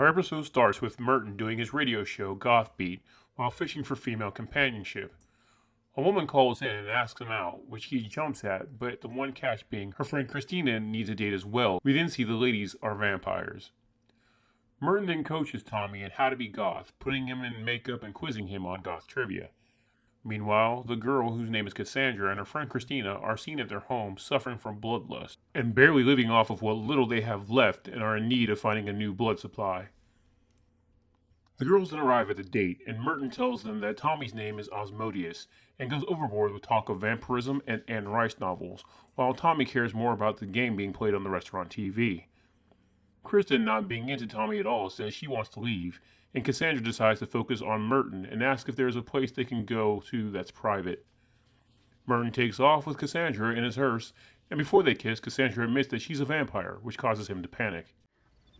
episode starts with Merton doing his radio show, Goth Beat, while fishing for female companionship. A woman calls in and asks him out, which he jumps at, but the one catch being her friend Kristina needs a date as well. We then see the ladies are vampires. Merton then coaches Tommy in how to be goth, putting him in makeup and quizzing him on goth trivia. Meanwhile, the girl, whose name is Cassandra, and her friend Kristina are seen at their home suffering from bloodlust, and barely living off of what little they have left and are in need of finding a new blood supply. The girls then arrive at the date, and Merton tells them that Tommy's name is Osmodeus, and goes overboard with talk of vampirism and Anne Rice novels, while Tommy cares more about the game being played on the restaurant TV. Kristen, not being into Tommy at all, says she wants to leave, and Cassandra decides to focus on Merton and asks if there is a place they can go to that's private. Merton takes off with Cassandra in his hearse, and before they kiss, Cassandra admits that she's a vampire, which causes him to panic.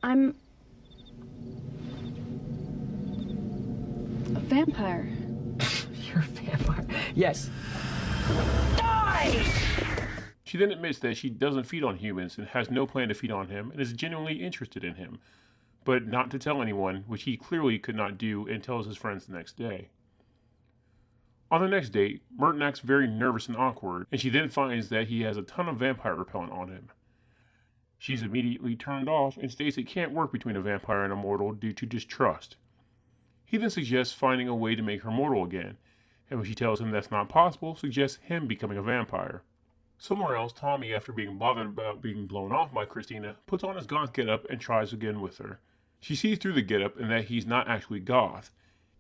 I'm a vampire. You're a vampire. Yes. Die! She then admits that she doesn't feed on humans and has no plan to feed on him and is genuinely interested in him, but not to tell anyone, which he clearly could not do, and tells his friends the next day. On the next date, Merton acts very nervous and awkward, and she then finds that he has a ton of vampire repellent on him. She's immediately turned off and states it can't work between a vampire and a mortal due to distrust. He then suggests finding a way to make her mortal again, and when she tells him that's not possible, suggests him becoming a vampire. Somewhere else, Tommy, after being bothered about being blown off by Kristina, puts on his goth getup and tries again with her. She sees through the getup and that he's not actually goth.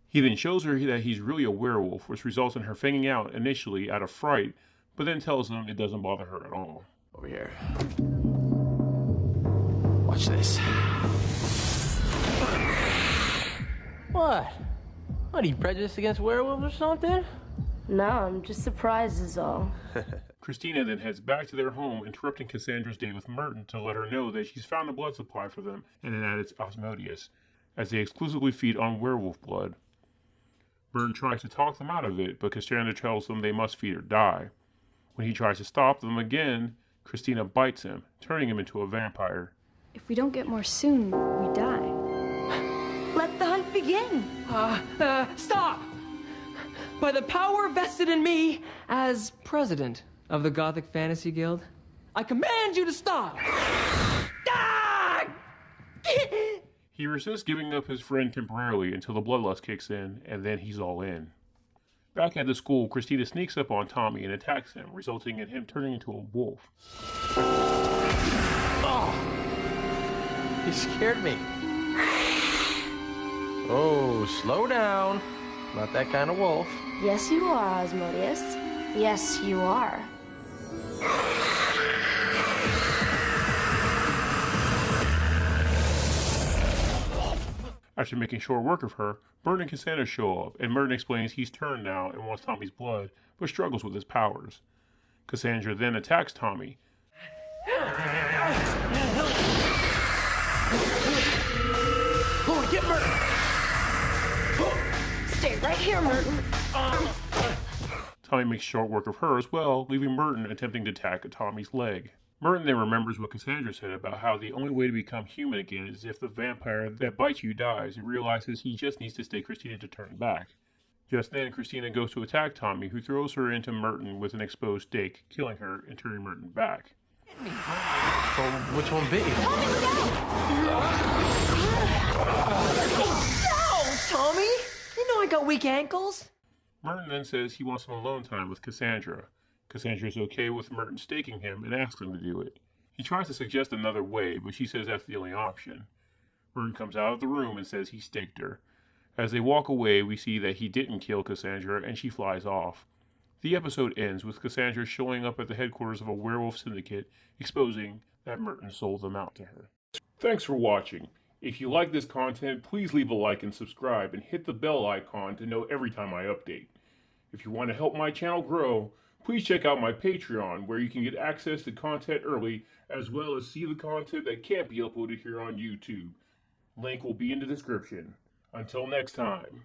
He then shows her that he's really a werewolf, which results in her fainting out initially out of fright, but then tells him it doesn't bother her at all. Over here. Watch this. What? What, are you prejudiced against werewolves or something? No, I'm just surprised is all. Kristina then heads back to their home, interrupting Cassandra's date with Merton to let her know that she's found a blood supply for them, and that it's Osmodeus, as they exclusively feed on werewolf blood. Merton tries to talk them out of it, but Cassandra tells them they must feed or die. When he tries to stop them again, Kristina bites him, turning him into a vampire. If we don't get more soon, we die. Let the hunt begin. Stop! By the power vested in me as president of the Gothic Fantasy Guild, I command you to stop! Ah! He resists giving up his friend temporarily until the bloodlust kicks in, and then he's all in. Back at the school, Kristina sneaks up on Tommy and attacks him, resulting in him turning into a wolf. Oh! He scared me. Oh, slow down. Not that kind of wolf. Yes, you are, Osmodeus. Yes, you are. After making short work of her, Merton and Cassandra show up, and Merton explains he's turned now and wants Tommy's blood, but struggles with his powers. Cassandra then attacks Tommy. Oh, get Merton! Stay right here, Merton. Tommy makes short work of her as well, leaving Merton attempting to attack Tommy's leg. Merton then remembers what Cassandra said about how the only way to become human again is if the vampire that bites you dies, and realizes he just needs to stay Kristina to turn back. Just then, Kristina goes to attack Tommy, who throws her into Merton with an exposed stake, killing her and turning Merton back. Well, which one be? No, Tommy! You know I got weak ankles. Merton then says he wants some alone time with Cassandra. Cassandra is okay with Merton staking him and asks him to do it. He tries to suggest another way, but she says that's the only option. Merton comes out of the room and says he staked her. As they walk away, we see that he didn't kill Cassandra and she flies off. The episode ends with Cassandra showing up at the headquarters of a werewolf syndicate, exposing that Merton sold them out to her. Thanks for watching. If you like this content, please leave a like and subscribe, and hit the bell icon to know every time I update. If you want to help my channel grow, please check out my Patreon, where you can get access to content early, as well as see the content that can't be uploaded here on YouTube. Link will be in the description. Until next time.